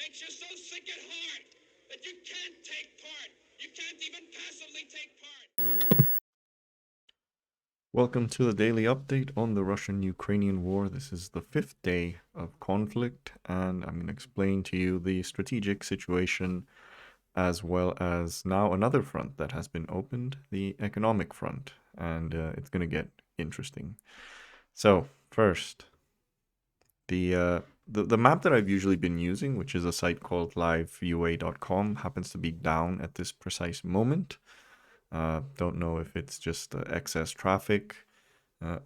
makes you so sick at heart that you can't take part. You can't even passively take part. Welcome to the daily update on the Russian-Ukrainian war. This is the 5th day of conflict, and I'm going to explain to you the strategic situation as well as now another front that has been opened, the economic front, and it's going to get interesting. So, first, the map that I've usually been using, which is a site called liveua.com, happens to be down at this precise moment. Don't know if it's just excess traffic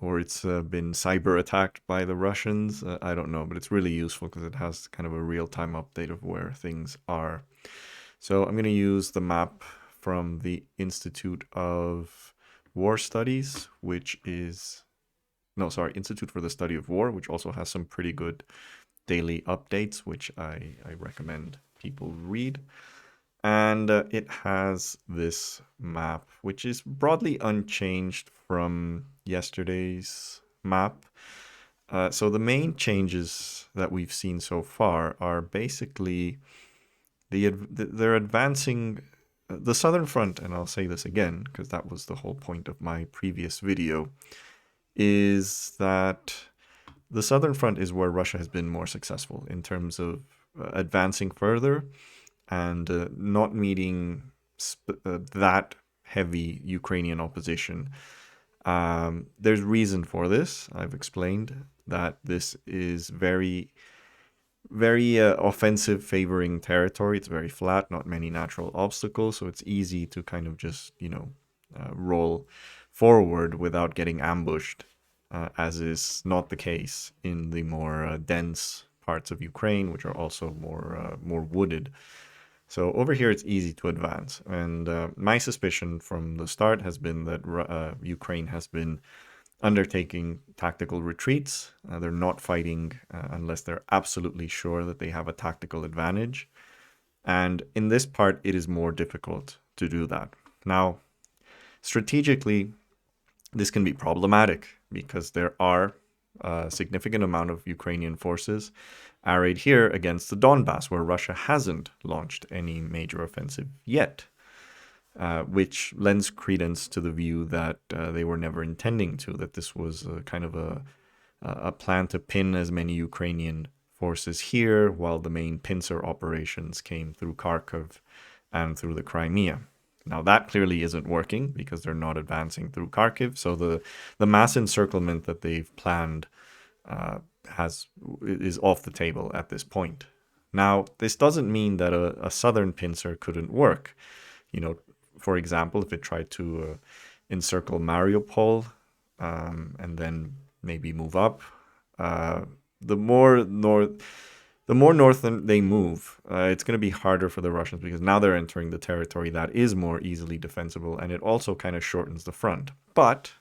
or it's been cyber attacked by the Russians. I don't know, but it's really useful because it has kind of a real-time update of where things are. So I'm going to use the map from the Institute of War Studies, Institute for the Study of War, which also has some pretty good daily updates, which I recommend people read. And it has this map, which is broadly unchanged from yesterday's map. So the main changes that we've seen so far are basically they're advancing the southern front, and I'll say this again because that was the whole point of my previous video, is that the southern front is where Russia has been more successful in terms of advancing further and not meeting that heavy Ukrainian opposition. There's reason for this. I've explained that this is very, very offensive favoring territory. It's very flat, not many natural obstacles, so it's easy to kind of just, roll forward without getting ambushed, as is not the case in the more dense parts of Ukraine, which are also more wooded. So over here, it's easy to advance. And my suspicion from the start has been that Ukraine has been undertaking tactical retreats. They're not fighting unless they're absolutely sure that they have a tactical advantage. And in this part, it is more difficult to do that. Now, strategically, this can be problematic because there are a significant amount of Ukrainian forces arrayed here against the Donbass, where Russia hasn't launched any major offensive yet, which lends credence to the view that they were never intending to, that this was kind of a plan to pin as many Ukrainian forces here, while the main pincer operations came through Kharkiv and through the Crimea. Now, that clearly isn't working because they're not advancing through Kharkiv, so the mass encirclement that they've planned is off the table at this point. Now, this doesn't mean that a southern pincer couldn't work. For example, if it tried to encircle Mariupol and then maybe move up, the more north they move, it's going to be harder for the Russians because now they're entering the territory that is more easily defensible, and it also kind of shortens the front. But,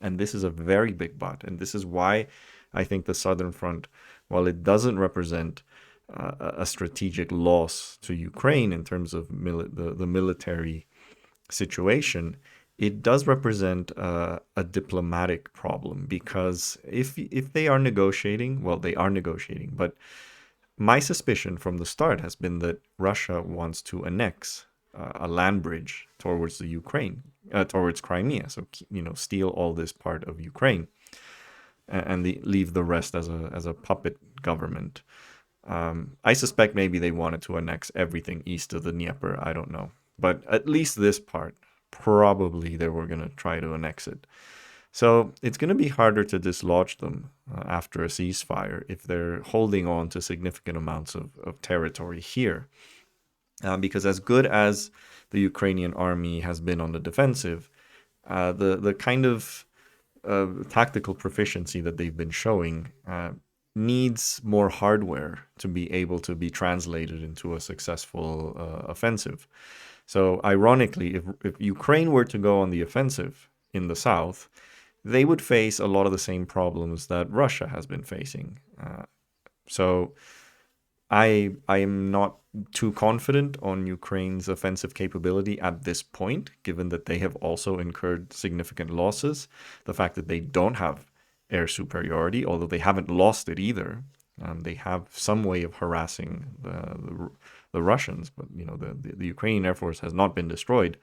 and this is a very big but, and this is why I think the southern front, while it doesn't represent a strategic loss to Ukraine in terms of the military situation, it does represent a diplomatic problem, because if they are negotiating, well, they are negotiating, but my suspicion from the start has been that Russia wants to annex a land bridge towards the Ukraine, towards Crimea. So, steal all this part of Ukraine and leave the rest as a puppet government. I suspect maybe they wanted to annex everything east of the Dnieper. I don't know. But at least this part, probably they were going to try to annex it. So it's going to be harder to dislodge them after a ceasefire if they're holding on to significant amounts of territory here. Because as good as the Ukrainian army has been on the defensive, the kind of tactical proficiency that they've been showing needs more hardware to be able to be translated into a successful offensive. So ironically, if Ukraine were to go on the offensive in the south, they would face a lot of the same problems that Russia has been facing. So I am not too confident on Ukraine's offensive capability at this point, given that they have also incurred significant losses. The fact that they don't have air superiority, although they haven't lost it either. They have some way of harassing the Russians, but the Ukrainian Air Force has not been destroyed,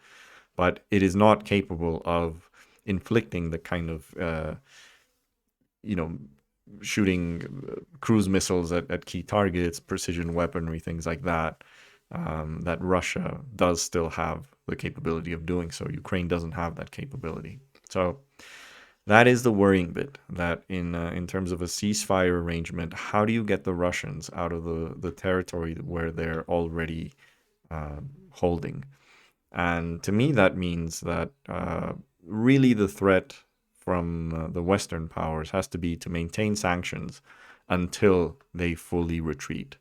but it is not capable of inflicting the kind of you know shooting cruise missiles at key targets, precision weaponry, things like that. That Russia does still have the capability of doing so. Ukraine doesn't have that capability. So that is the worrying bit, that in terms of a ceasefire arrangement, how do you get the Russians out of the territory where they're already holding? And to me, that means that really the threat from the Western powers has to be to maintain sanctions until they fully retreat.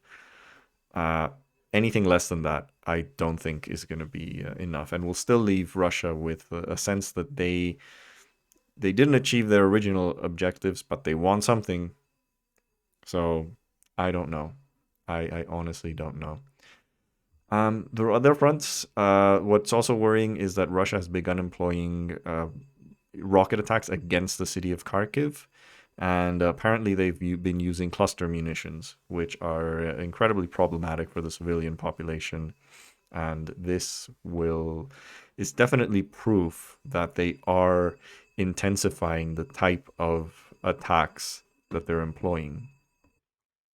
Anything less than that, I don't think is going to be enough, and will still leave Russia with a sense that they didn't achieve their original objectives, but they want something. So I don't know. I honestly don't know. The other fronts, what's also worrying is that Russia has begun employing rocket attacks against the city of Kharkiv. And apparently they've been using cluster munitions, which are incredibly problematic for the civilian population. And this is definitely proof that they are intensifying the type of attacks that they're employing.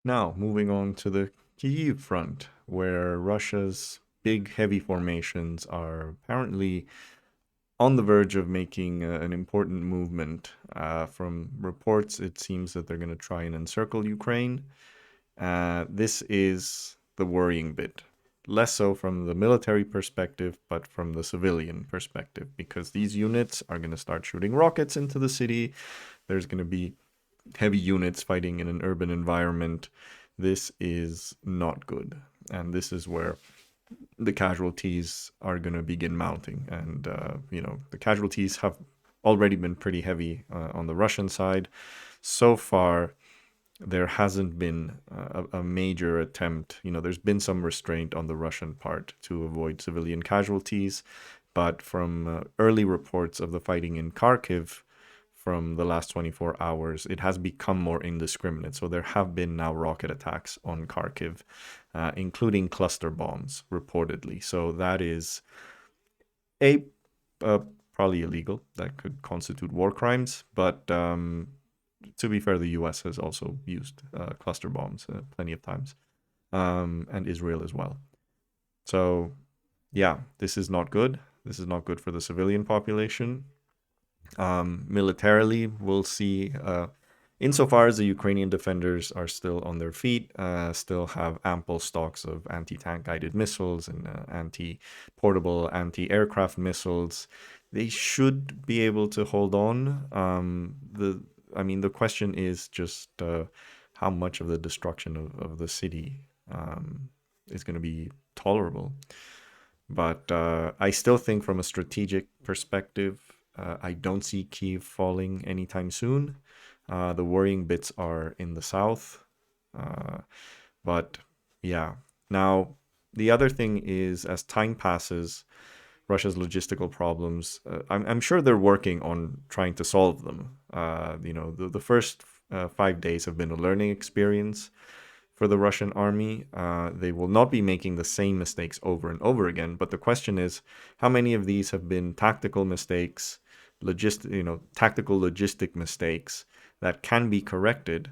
Now, moving on to the Kyiv Front, where Russia's big heavy formations are apparently on the verge of making an important movement. From reports, it seems that they're going to try and encircle Ukraine. This is the worrying bit. Less so from the military perspective, but from the civilian perspective, because these units are going to start shooting rockets into the city. There's going to be heavy units fighting in an urban environment. This is not good. And this is where the casualties are going to begin mounting. And, the casualties have already been pretty heavy on the Russian side. So far, there hasn't been a major attempt. There's been some restraint on the Russian part to avoid civilian casualties. But from early reports of the fighting in Kharkiv from the last 24 hours, it has become more indiscriminate. So there have been now rocket attacks on Kharkiv, including cluster bombs, reportedly. So that is probably illegal. That could constitute war crimes. But to be fair, the US has also used cluster bombs plenty of times, and Israel as well. So, yeah, this is not good. This is not good for the civilian population. Militarily, we'll see. Insofar as the Ukrainian defenders are still on their feet, still have ample stocks of anti-tank guided missiles and anti-portable anti-aircraft missiles, they should be able to hold on. The question is just how much of the destruction of the city is going to be tolerable. But I still think from a strategic perspective, I don't see Kyiv falling anytime soon. The worrying bits are in the south. But yeah, now the other thing is, as time passes, Russia's logistical problems, I'm sure they're working on trying to solve them. The first 5 days have been a learning experience for the Russian army. They will not be making the same mistakes over and over again. But the question is, how many of these have been tactical mistakes, tactical logistic mistakes that can be corrected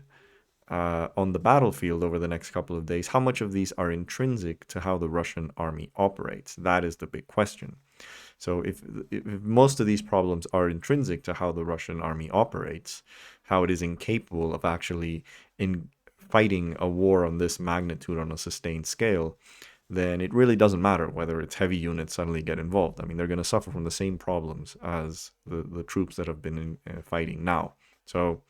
on the battlefield over the next couple of days? How much of these are intrinsic to how the Russian army operates? That is the big question. So if most of these problems are intrinsic to how the Russian army operates, how it is incapable of actually fighting a war on this magnitude on a sustained scale, then it really doesn't matter whether it's heavy units suddenly get involved. I mean, they're going to suffer from the same problems as the troops that have been fighting now. So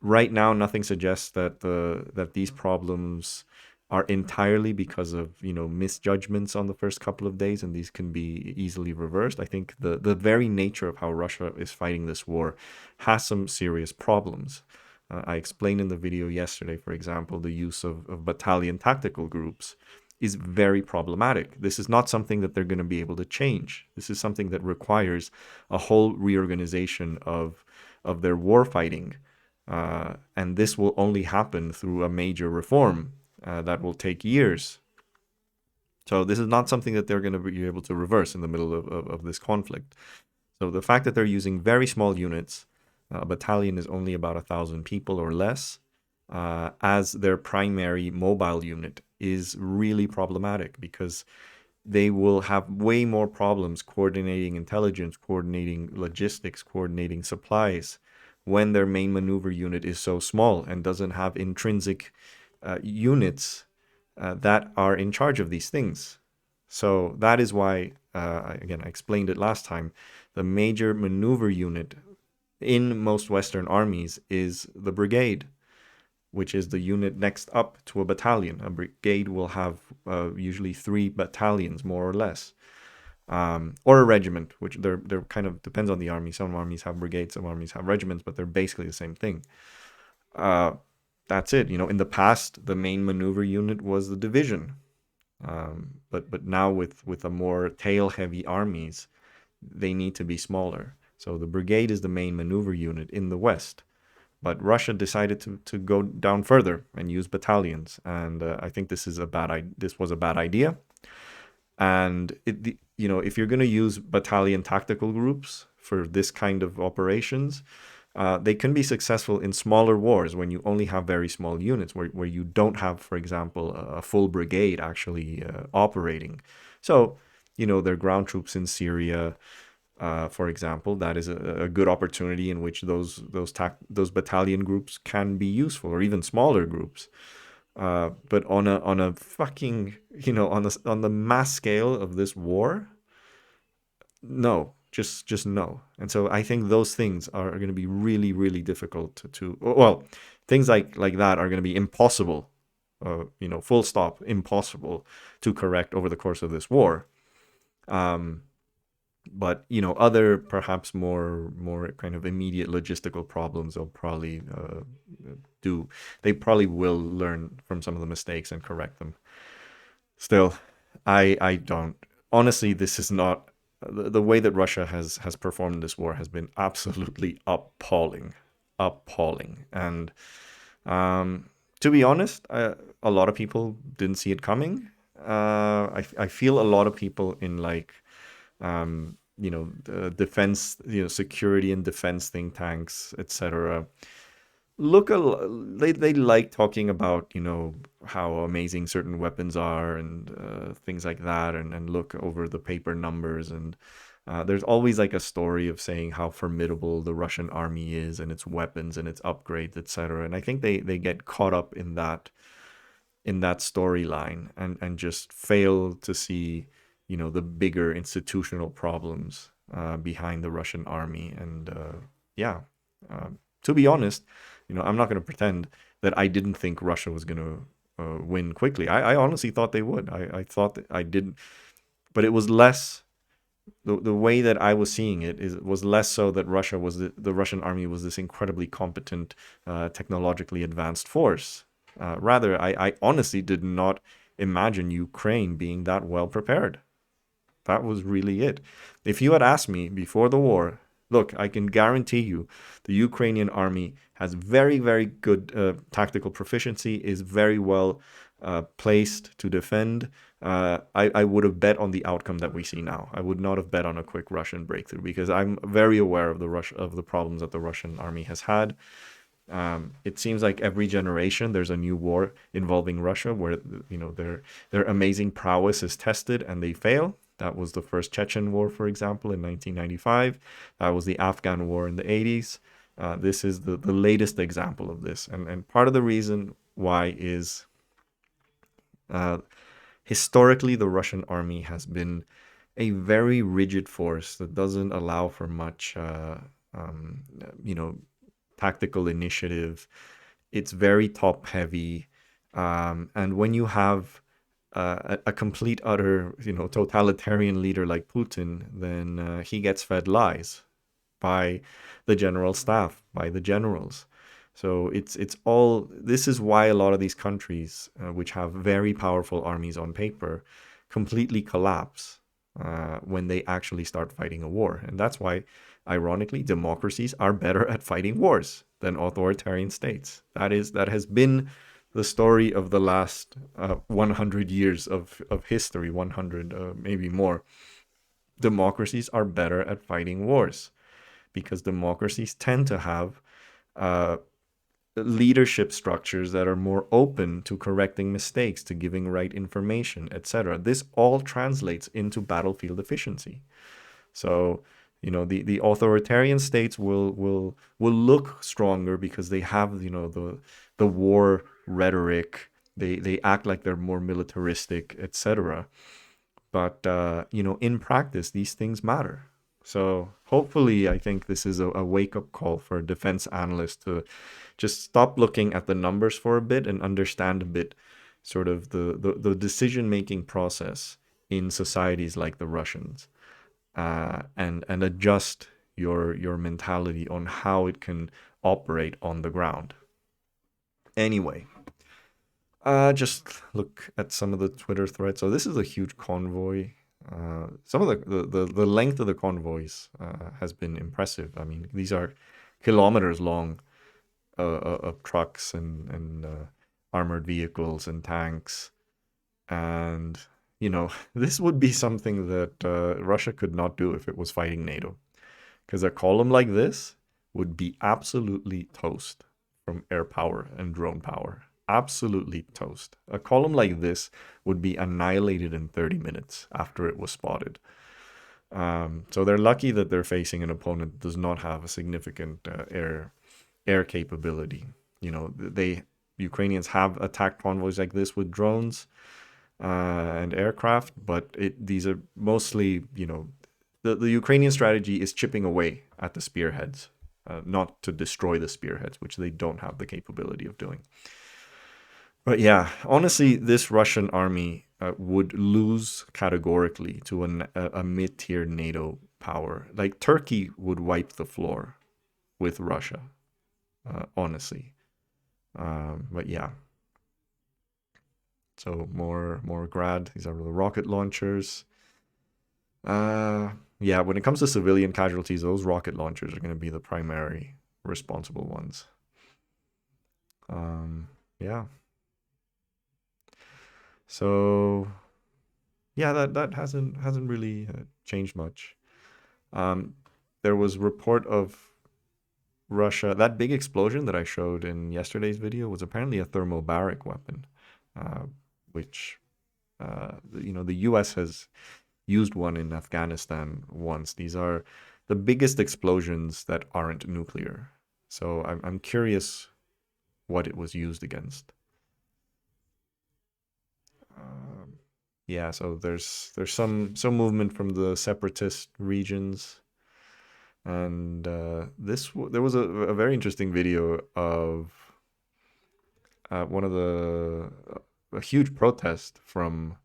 right now, nothing suggests that these problems are entirely because of misjudgments on the first couple of days, and these can be easily reversed. I think the very nature of how Russia is fighting this war has some serious problems. I explained in the video yesterday, for example, the use of battalion tactical groups is very problematic. This is not something that they're going to be able to change. This is something that requires a whole reorganization of their war fighting And this will only happen through a major reform that will take years. So this is not something that they're going to be able to reverse in the middle of this conflict. So the fact that they're using very small units, a battalion is only about 1,000 people or less, as their primary mobile unit is really problematic, because they will have way more problems coordinating intelligence, coordinating logistics, coordinating supplies when their main maneuver unit is so small and doesn't have intrinsic units that are in charge of these things. So that is why, again, I explained it last time, the major maneuver unit in most Western armies is the brigade, which is the unit next up to a battalion. A brigade will have usually 3 battalions, more or less, or a regiment, which they're kind of depends on the army. Some armies have brigades, some armies have regiments, but they're basically the same thing. That's it. In the past, the main maneuver unit was the division, but now with a more tail-heavy armies, they need to be smaller. So the brigade is the main maneuver unit in the West. But Russia decided to go down further and use battalions, and I think this was a bad idea. And if you're going to use battalion tactical groups for this kind of operations, they can be successful in smaller wars when you only have very small units, where you don't have, for example, a full brigade actually operating. So, their ground troops in Syria, for example, that is a good opportunity in which those battalion groups can be useful, or even smaller groups. But on a fucking on the mass scale of this war, no, just no. And so I think those things are going to be really, really difficult to things like that are going to be impossible, full stop, impossible to correct over the course of this war. But other perhaps more kind of immediate logistical problems they'll probably do. They probably will learn from some of the mistakes and correct them. Still, I don't. Honestly, this is not the way that Russia has performed in this war has been absolutely appalling. And to be honest, a lot of people didn't see it coming. I feel a lot of people in defense, security and defense think tanks, etc. They like talking about, how amazing certain weapons are and things like that, and look over the paper numbers. And there's always like a story of saying how formidable the Russian army is and its weapons and its upgrades, etc. And I think they get caught up in that storyline and just fail to see the bigger institutional problems behind the Russian army. And to be honest, I'm not going to pretend that I didn't think Russia was going to win quickly. I honestly thought they would. I thought that I didn't, but it was less. The way that I was seeing it was less so that Russia was the Russian army was this incredibly competent, technologically advanced force. Rather, I honestly did not imagine Ukraine being that well prepared. That was really it. If you had asked me before the war, look, I can guarantee you the Ukrainian army has very, very good tactical proficiency, is very well placed to defend. I would have bet on the outcome that we see now. I would not have bet on a quick Russian breakthrough, because I'm very aware of the problems that the Russian army has had. It seems like every generation there's a new war involving Russia where their amazing prowess is tested and they fail. That was the first Chechen war, for example, in 1995. That was the Afghan war in the 80s. This is the latest example of this. And part of the reason why is historically the Russian army has been a very rigid force that doesn't allow for much, tactical initiative. It's very top heavy. And when you have a complete, utter, totalitarian leader like Putin, then he gets fed lies by the general staff, by the generals. So this is why a lot of these countries, which have very powerful armies on paper, completely collapse when they actually start fighting a war. And that's why, ironically, democracies are better at fighting wars, than authoritarian states. That has been the story of the last 100 years of history, 100 maybe more. Democracies are better at fighting wars because democracies tend to have uh, leadership structures that are more open to correcting mistakes, to giving right information, etc. This all translates into battlefield efficiency. So, the authoritarian states will look stronger because they have, the war rhetoric. They act like they're more militaristic, etc. But in practice, these things matter. So hopefully, I think this is a wake-up call for defense analysts to just stop looking at the numbers for a bit and understand a bit sort of the decision-making process in societies like the Russians, and adjust your mentality on how it can operate on the ground. Anyway, just look at some of the Twitter threads. So this is a huge convoy. Some of the length of the convoys has been impressive. I mean, these are kilometers long of trucks and armored vehicles and tanks. And, this would be something that Russia could not do if it was fighting NATO. Because a column like this would be absolutely toast from air power and drone power. Absolutely toast. A column like this would be annihilated in 30 minutes after it was spotted. So they're lucky that they're facing an opponent that does not have a significant air capability. Ukrainians have attacked convoys like this with drones and aircraft, but these are mostly, the Ukrainian strategy is chipping away at the spearheads, not to destroy the spearheads, which they don't have the capability of doing. But yeah, honestly, this Russian army would lose categorically to a mid-tier NATO power. Like Turkey would wipe the floor with Russia, honestly. But yeah. So more Grad. These are the rocket launchers. Yeah, when it comes to civilian casualties, those rocket launchers are going to be the primary responsible ones. Yeah. So yeah, that hasn't really changed much. There was report of Russia. That big explosion that I showed in yesterday's video was apparently a thermobaric weapon, which the U.S. has used one in Afghanistan once. These are the biggest explosions that aren't nuclear. So I'm curious what it was used against. Yeah, so there's some movement from the separatist regions, and there was a very interesting video of one of a huge protest from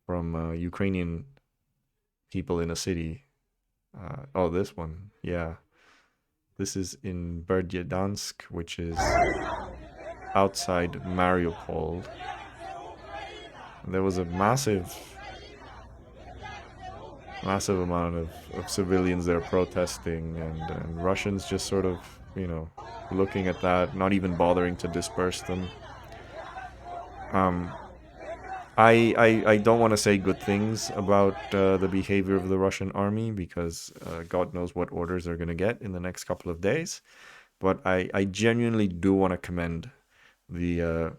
Ukrainian people in a city. Oh, this one, yeah. This is in Berdyansk, which is outside Mariupol. There was a massive amount of civilians there protesting, and Russians just sort of, looking at that, not even bothering to disperse them. I don't want to say good things about the behavior of the Russian army because God knows what orders they're going to get in the next couple of days. But I genuinely do want to commend the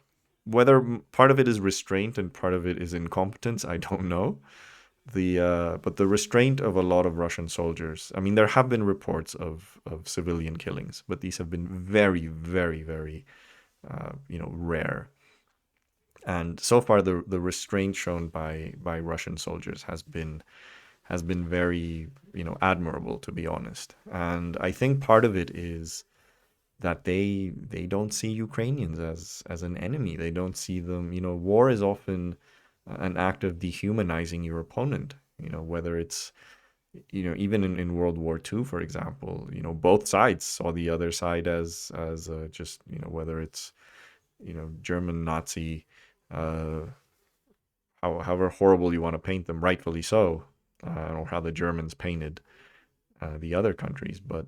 whether part of it is restraint and part of it is incompetence, I don't know. But the restraint of a lot of Russian soldiers. I mean, there have been reports of civilian killings, but these have been very, very, very, rare. And so far, the restraint shown by Russian soldiers has been very, admirable, to be honest. And I think part of it is that they don't see Ukrainians as an enemy. They don't see them. War is often an act of dehumanizing your opponent. Whether it's even in World War II, for example, both sides saw the other side as just whether it's German Nazi, however horrible you want to paint them, rightfully so, or how the Germans painted the other countries, but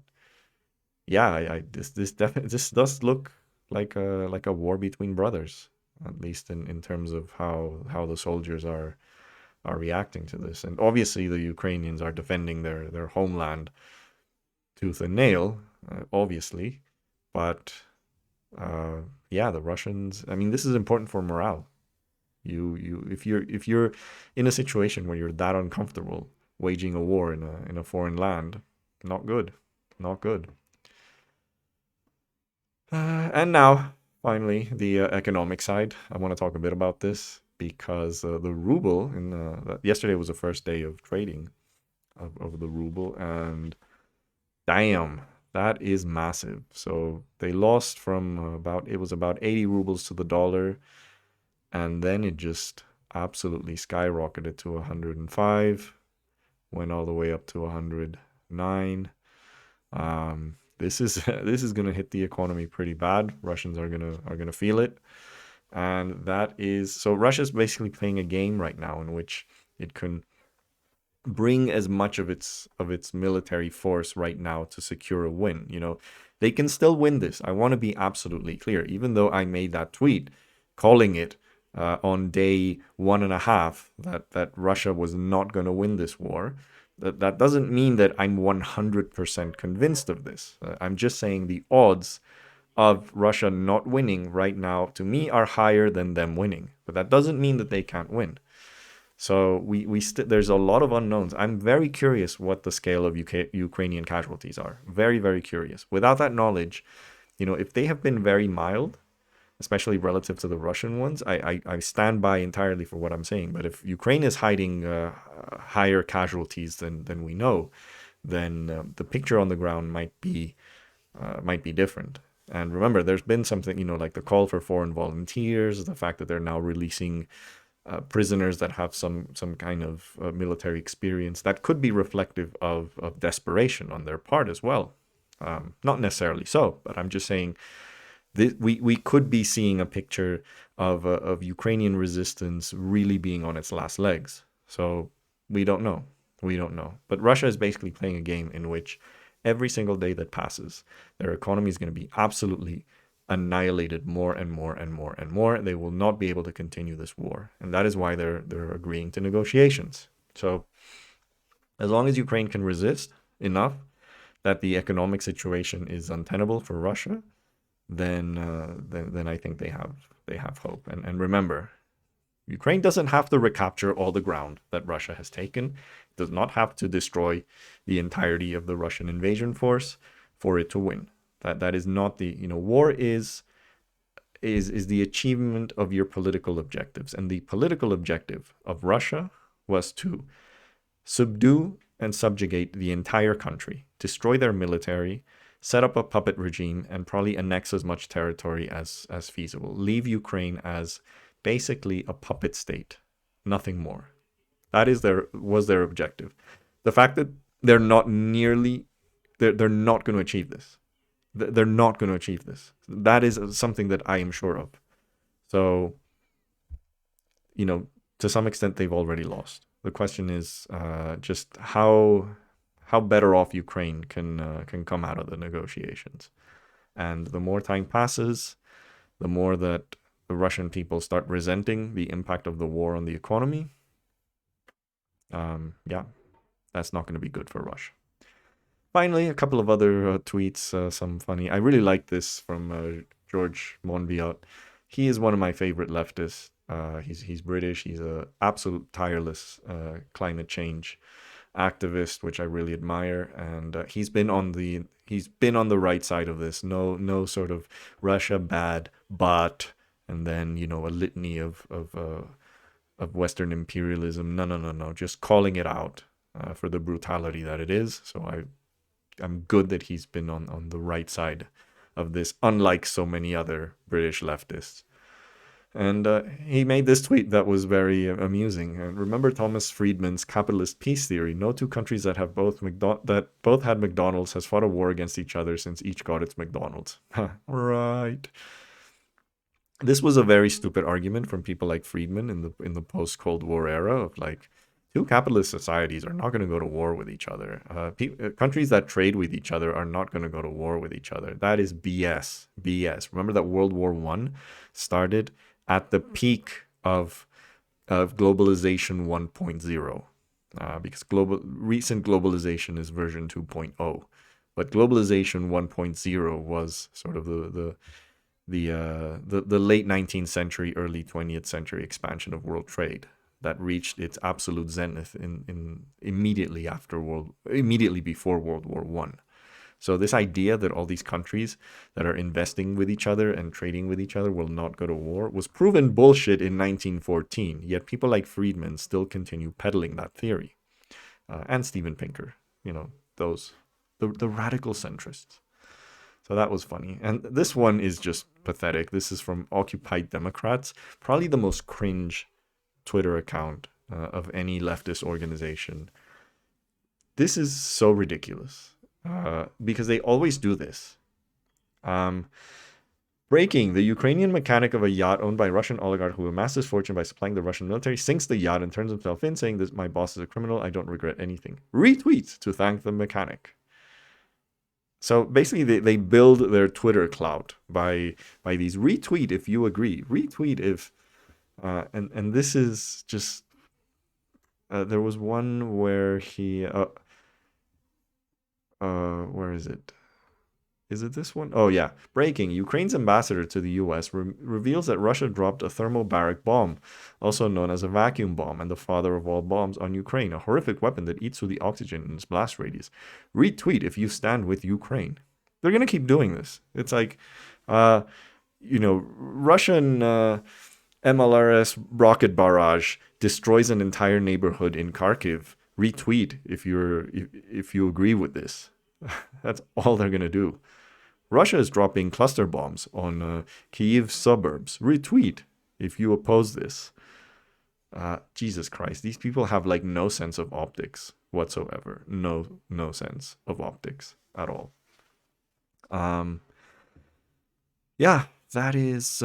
yeah, this does look like a war between brothers, at least in terms of how the soldiers are reacting to this. And obviously, the Ukrainians are defending their homeland tooth and nail, obviously, but uh, yeah, the Russians. I mean, this is important for morale. If you're in a situation where you're that uncomfortable waging a war in a foreign land, not good, not good. And now, finally, the economic side. I want to talk a bit about this because the ruble yesterday was the first day of trading of the ruble, and damn, that is massive. So they lost from about 80 rubles to the dollar, and then it just absolutely skyrocketed to 105, went all the way up to 109. This is this is gonna hit the economy pretty bad. Russians are gonna feel it, and that is so. Russia's basically playing a game right now in which it can bring as much of its military force right now to secure a win. They can still win this. I want to be absolutely clear. Even though I made that tweet calling it on day 1.5 that Russia was not going to win this war, that doesn't mean that I'm 100% convinced of this. I'm just saying the odds of Russia not winning right now to me are higher than them winning. But that doesn't mean that they can't win. So there's a lot of unknowns. I'm very curious what the scale of Ukrainian casualties are. Very, very curious. Without that knowledge, if they have been very mild, especially relative to the Russian ones, I stand by entirely for what I'm saying. But if Ukraine is hiding higher casualties than we know, then the picture on the ground might be different. And remember, there's been something, like the call for foreign volunteers, the fact that they're now releasing prisoners that have some kind of military experience that could be reflective of desperation on their part as well. Not necessarily so, but I'm just saying we could be seeing a picture of Ukrainian resistance really being on its last legs. So we don't know. We don't know. But Russia is basically playing a game in which every single day that passes, their economy is going to be absolutely annihilated more and more and more and more. They will not be able to continue this war. And that is why they're agreeing to negotiations. So as long as Ukraine can resist enough that the economic situation is untenable for Russia, then I think they have hope. And remember, Ukraine doesn't have to recapture all the ground that Russia has taken. It does not have to destroy the entirety of the Russian invasion force for it to win. That is not the war is the achievement of your political objectives, and the political objective of Russia was to subdue and subjugate the entire country, destroy their military, set up a puppet regime, and probably annex as much territory as feasible. Leave Ukraine as basically a puppet state, nothing more. That was their objective. The fact that they're not going to achieve this. They're not going to achieve this. That is something that I am sure of. So, to some extent, they've already lost. The question is just how better off Ukraine can come out of the negotiations. And the more time passes, the more that the Russian people start resenting the impact of the war on the economy. That's not going to be good for Russia. Finally, a couple of other tweets, some funny. I really like this from George Monbiot. He is one of my favorite leftists. He's British. He's a absolute tireless climate change activist, which I really admire. And he's been on the right side of this. No sort of Russia bad, but and then a litany of Western imperialism. No. Just calling it out for the brutality that it is. So I'm good that he's been on the right side of this, unlike so many other British leftists. And he made this tweet that was very amusing. Remember Thomas Friedman's capitalist peace theory? No two countries that have both had McDonald's has fought a war against each other since each got its McDonald's. Right. This was a very stupid argument from people like Friedman in the post-Cold War era of like, Two capitalist societies are not going to go to war with each other. Countries that trade with each other are not going to go to war with each other. That is BS. BS. Remember that World War I started at the peak of globalization 1.0, because recent globalization is version 2.0, but globalization 1.0 was sort of the late 19th century, early 20th century expansion of world trade that reached its absolute zenith in immediately before World War One. So this idea that all these countries that are investing with each other and trading with each other will not go to war was proven bullshit in 1914. Yet people like Friedman still continue peddling that theory, and Steven Pinker, the radical centrists. So that was funny. And this one is just pathetic. This is from Occupied Democrats, probably the most cringe Twitter account of any leftist organization. This is so ridiculous because they always do this. Breaking: the Ukrainian mechanic of a yacht owned by a Russian oligarch who amassed his fortune by supplying the Russian military sinks the yacht and turns himself in, saying that my boss is a criminal. I don't regret anything. Retweet to thank the mechanic. So basically, they build their Twitter clout by these retweet if you agree, retweet if, and this is just. There was one where he, where is it? Is it this one? Oh yeah. Breaking: Ukraine's ambassador to the U.S. reveals that Russia dropped a thermobaric bomb, also known as a vacuum bomb, and the father of all bombs, on Ukraine, a horrific weapon that eats through the oxygen in its blast radius. Retweet if you stand with Ukraine. They're going to keep doing this. It's like, Russian MLRS rocket barrage destroys an entire neighborhood in Kharkiv. Retweet if you agree with this. That's all they're going to do. Russia is dropping cluster bombs on Kyiv suburbs. Retweet if you oppose this. Jesus Christ, these people have like no sense of optics whatsoever. No sense of optics at all. Yeah, that is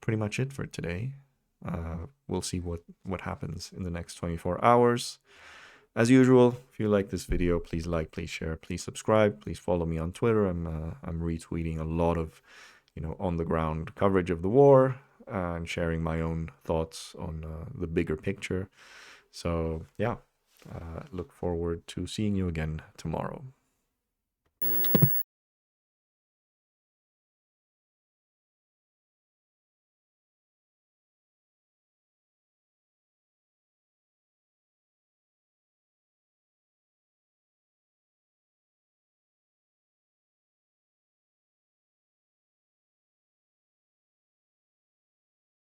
pretty much it for today. We'll see what happens in the next 24 hours. As usual, if you like this video, please like, please share, please subscribe, please follow me on Twitter. I'm retweeting a lot of, on the ground coverage of the war and sharing my own thoughts on the bigger picture. So yeah, look forward to seeing you again tomorrow.